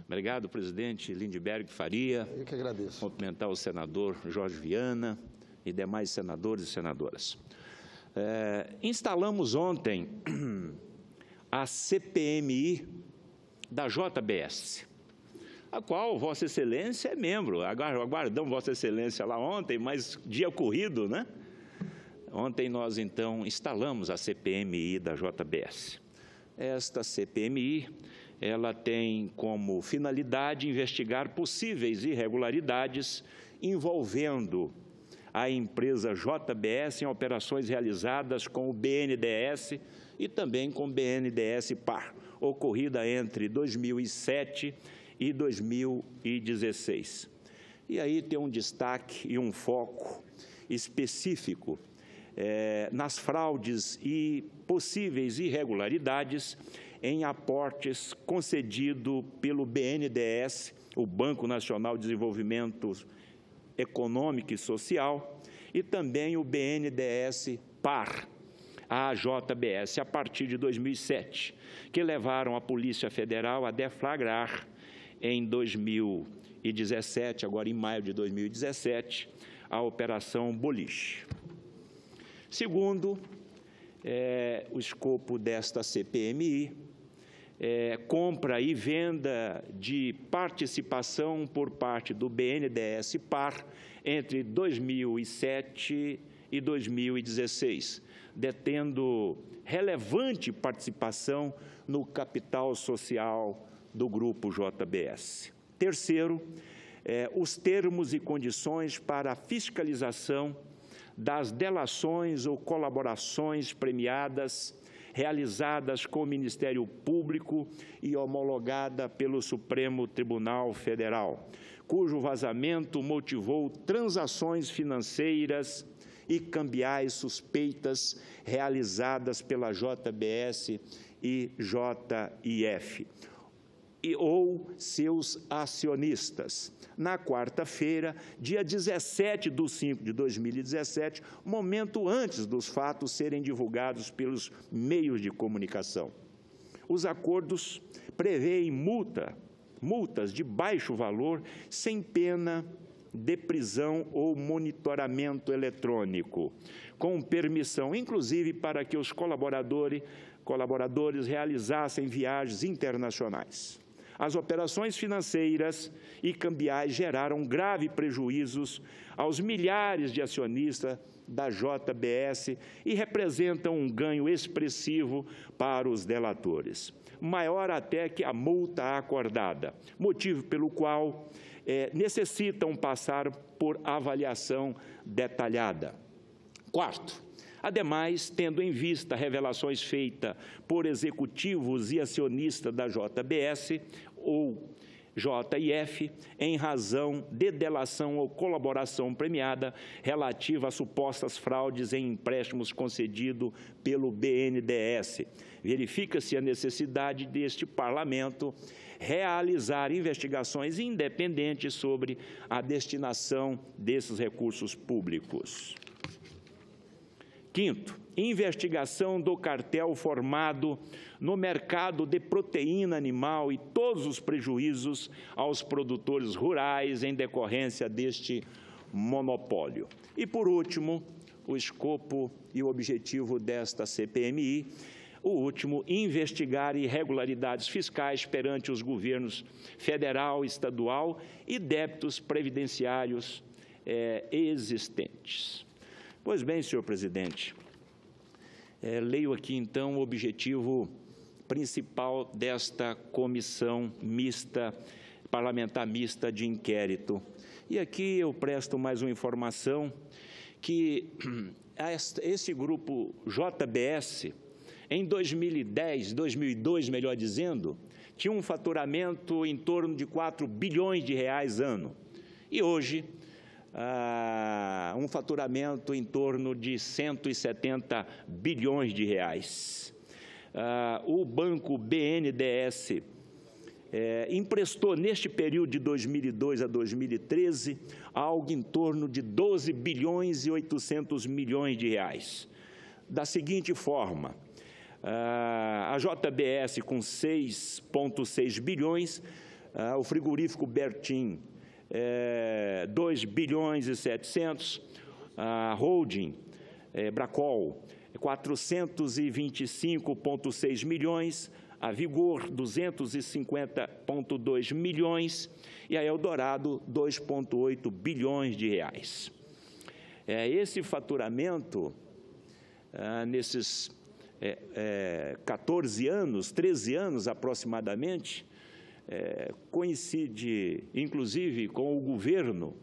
Obrigado, presidente Lindbergh Faria. Eu que agradeço. Cumprimentar o senador Jorge Viana e demais senadores e senadoras. Instalamos ontem a CPMI da JBS, a qual Vossa Excelência é membro. Aguardamos Vossa Excelência lá ontem, mas dia corrido, né? Ontem nós, então, instalamos a CPMI da JBS. Esta CPMI, ela tem como finalidade investigar possíveis irregularidades envolvendo a empresa JBS em operações realizadas com o BNDES e também com o BNDES Par, ocorrida entre 2007 e 2016. E aí tem um destaque e um foco específico nas fraudes e possíveis irregularidades em aportes concedidos pelo BNDES, o Banco Nacional de Desenvolvimento Econômico e Social, e também o BNDES Par, a JBS, a partir de 2007, que levaram a Polícia Federal a deflagrar em 2017, agora em maio de 2017, a Operação Boliche. Segundo, o escopo desta CPMI compra e venda de participação por parte do BNDES Par entre 2007 e 2016, detendo relevante participação no capital social do Grupo JBS. Terceiro, os termos e condições para a fiscalização das delações ou colaborações premiadas realizadas com o Ministério Público e homologada pelo Supremo Tribunal Federal, cujo vazamento motivou transações financeiras e cambiais suspeitas realizadas pela JBS e JIF, ou seus acionistas. Na quarta-feira, dia 17/5/2017, momento antes dos fatos serem divulgados pelos meios de comunicação. Os acordos prevêem multas de baixo valor sem pena de prisão ou monitoramento eletrônico, com permissão, inclusive, para que os colaboradores realizassem viagens internacionais. As operações financeiras e cambiais geraram graves prejuízos aos milhares de acionistas da JBS e representam um ganho expressivo para os delatores, maior até que a multa acordada, motivo pelo qual necessitam passar por avaliação detalhada. Quarto, ademais, tendo em vista revelações feitas por executivos e acionistas da JBS ou JIF, em razão de delação ou colaboração premiada relativa a supostas fraudes em empréstimos concedidos pelo BNDES, verifica-se a necessidade deste Parlamento realizar investigações independentes sobre a destinação desses recursos públicos. Quinto, investigação do cartel formado no mercado de proteína animal e todos os prejuízos aos produtores rurais em decorrência deste monopólio. E, por último, o escopo e o objetivo desta CPMI, o último, investigar irregularidades fiscais perante os governos federal, estadual e débitos previdenciários existentes. Pois bem, senhor presidente, leio aqui, então, o objetivo principal desta comissão mista, parlamentar mista de inquérito. E aqui eu presto mais uma informação que esse grupo JBS, em 2010, 2002, melhor dizendo, tinha um faturamento em torno de 4 bilhões de reais ano. E hoje, um faturamento em torno de 170 bilhões de reais. O banco BNDES emprestou, neste período de 2002 a 2013, algo em torno de 12 bilhões e 800 milhões de reais. Da seguinte forma, a JBS, com 6,6 bilhões, O frigorífico Bertin, 2 bilhões e 700, a holding Bracol, 425,6 milhões, a Vigor, 250,2 milhões, e a Eldorado, 2,8 bilhões de reais. Esse faturamento, nesses 14 anos, 13 anos aproximadamente, coincide, inclusive, com o governo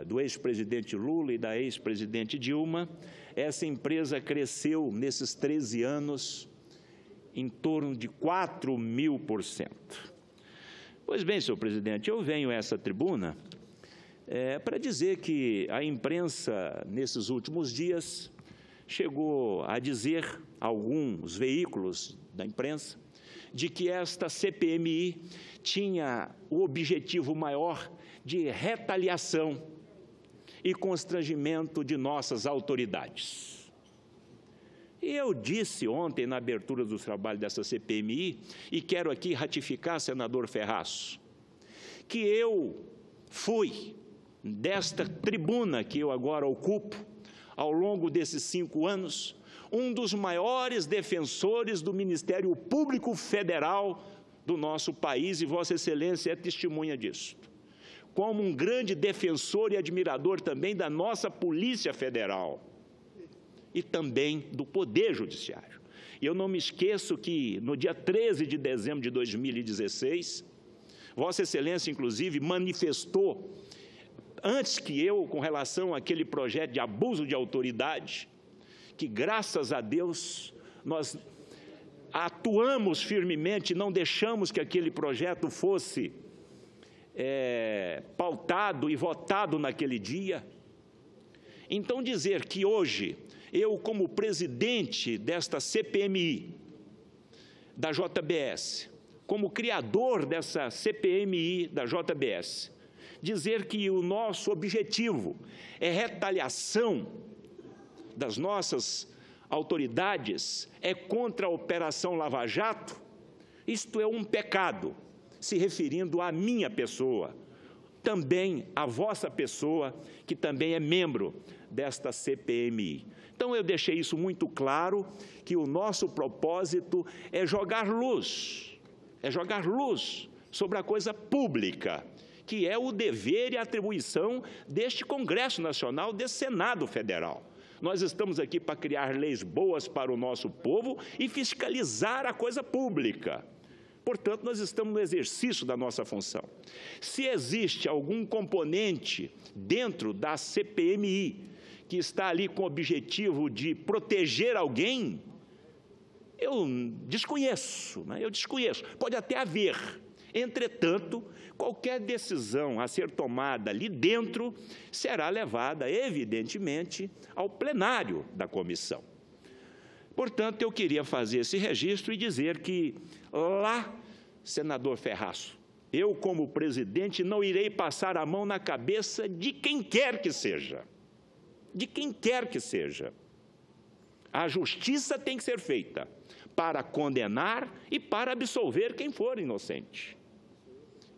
do ex-presidente Lula e da ex-presidente Dilma. Essa empresa cresceu, nesses 13 anos, em torno de 4.000%. Pois bem, senhor presidente, eu venho a essa tribuna para dizer que a imprensa, nesses últimos dias, chegou a dizer, alguns veículos da imprensa, de que esta CPMI tinha o objetivo maior de retaliação e constrangimento de nossas autoridades. E eu disse ontem, na abertura do trabalho dessa CPMI, e quero aqui ratificar, senador Ferraz, que eu fui, desta tribuna que eu agora ocupo, ao longo desses 5 anos, um dos maiores defensores do Ministério Público Federal do nosso país, e Vossa Excelência é testemunha disso. Como um grande defensor e admirador também da nossa Polícia Federal e também do Poder Judiciário. E eu não me esqueço que, no dia 13 de dezembro de 2016, Vossa Excelência, inclusive, manifestou, antes que eu, com relação àquele projeto de abuso de autoridade, que, graças a Deus, nós atuamos firmemente, não deixamos que aquele projeto fosse pautado e votado naquele dia. Então, dizer que hoje, eu, como presidente desta CPMI, da JBS, como criador dessa CPMI da JBS, dizer que o nosso objetivo é retaliação das nossas autoridades, é contra a Operação Lava Jato, isto é um pecado, se referindo à minha pessoa, também à vossa pessoa, que também é membro desta CPMI. Então, eu deixei isso muito claro, que o nosso propósito é jogar luz sobre a coisa pública, que é o dever e a atribuição deste Congresso Nacional, desse Senado Federal. Nós estamos aqui para criar leis boas para o nosso povo e fiscalizar a coisa pública. Portanto, nós estamos no exercício da nossa função. Se existe algum componente dentro da CPMI que está ali com o objetivo de proteger alguém, eu desconheço, pode até haver. Entretanto, qualquer decisão a ser tomada ali dentro será levada, evidentemente, ao plenário da comissão. Portanto, eu queria fazer esse registro e dizer que lá, senador Ferraz, eu, como presidente, não irei passar a mão na cabeça de quem quer que seja. De quem quer que seja. A justiça tem que ser feita para condenar e para absolver quem for inocente.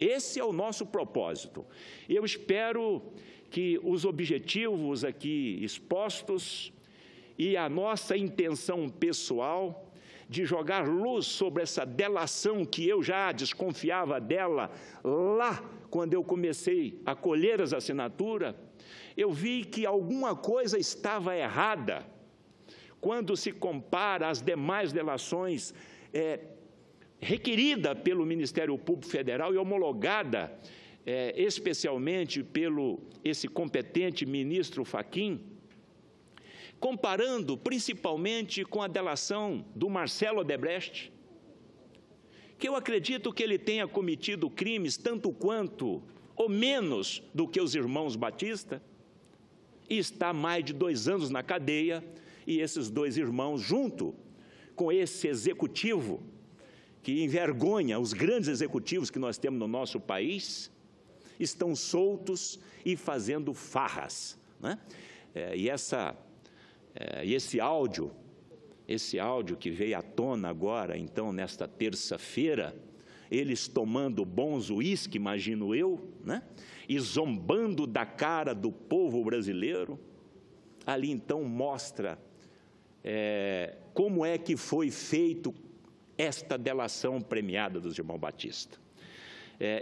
Esse é o nosso propósito. Eu espero que os objetivos aqui expostos e a nossa intenção pessoal de jogar luz sobre essa delação que eu já desconfiava dela lá quando eu comecei a colher as assinaturas, eu vi que alguma coisa estava errada quando se compara às demais delações requerida pelo Ministério Público Federal e homologada especialmente pelo esse competente ministro Fachin, comparando principalmente com a delação do Marcelo Odebrecht, que eu acredito que ele tenha cometido crimes tanto quanto ou menos do que os irmãos Batista, e está há mais de 2 anos na cadeia, e esses 2 irmãos, junto com esse executivo, que envergonha os grandes executivos que nós temos no nosso país, estão soltos e fazendo farras, né? E esse áudio que veio à tona agora, então, nesta terça-feira, eles tomando bons uísque, imagino eu, né? E zombando da cara do povo brasileiro. Ali, então, mostra como é que foi feito esta delação premiada dos irmãos Batista.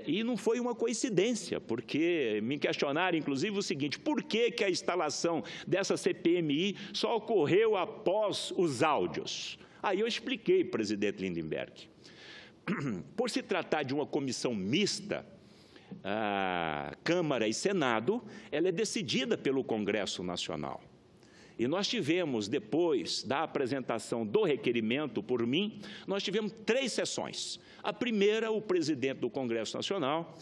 E não foi uma coincidência, porque me questionaram, inclusive, o seguinte: por que a instalação dessa CPMI só ocorreu após os áudios? Aí eu expliquei, presidente Lindenberg. Por se tratar de uma comissão mista, Câmara e Senado, ela é decidida pelo Congresso Nacional. E nós tivemos, depois da apresentação do requerimento por mim, nós tivemos 3 sessões. A primeira, o presidente do Congresso Nacional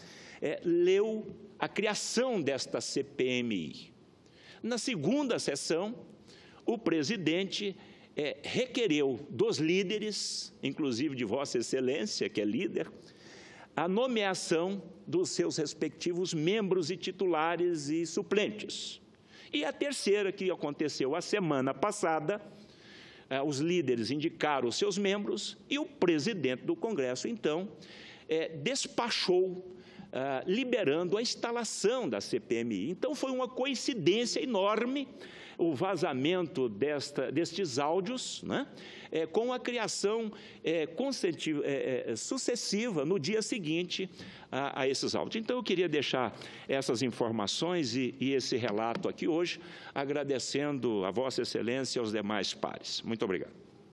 leu a criação desta CPMI. Na segunda sessão, o presidente requereu dos líderes, inclusive de Vossa Excelência, que é líder, a nomeação dos seus respectivos membros e titulares e suplentes. E a terceira, que aconteceu a semana passada, os líderes indicaram os seus membros e o presidente do Congresso, então, despachou, liberando a instalação da CPMI. Então, foi uma coincidência enorme o vazamento destes áudios, né, com a criação sucessiva no dia seguinte a esses áudios. Então, eu queria deixar essas informações e esse relato aqui hoje, agradecendo a Vossa Excelência e aos demais pares. Muito obrigado.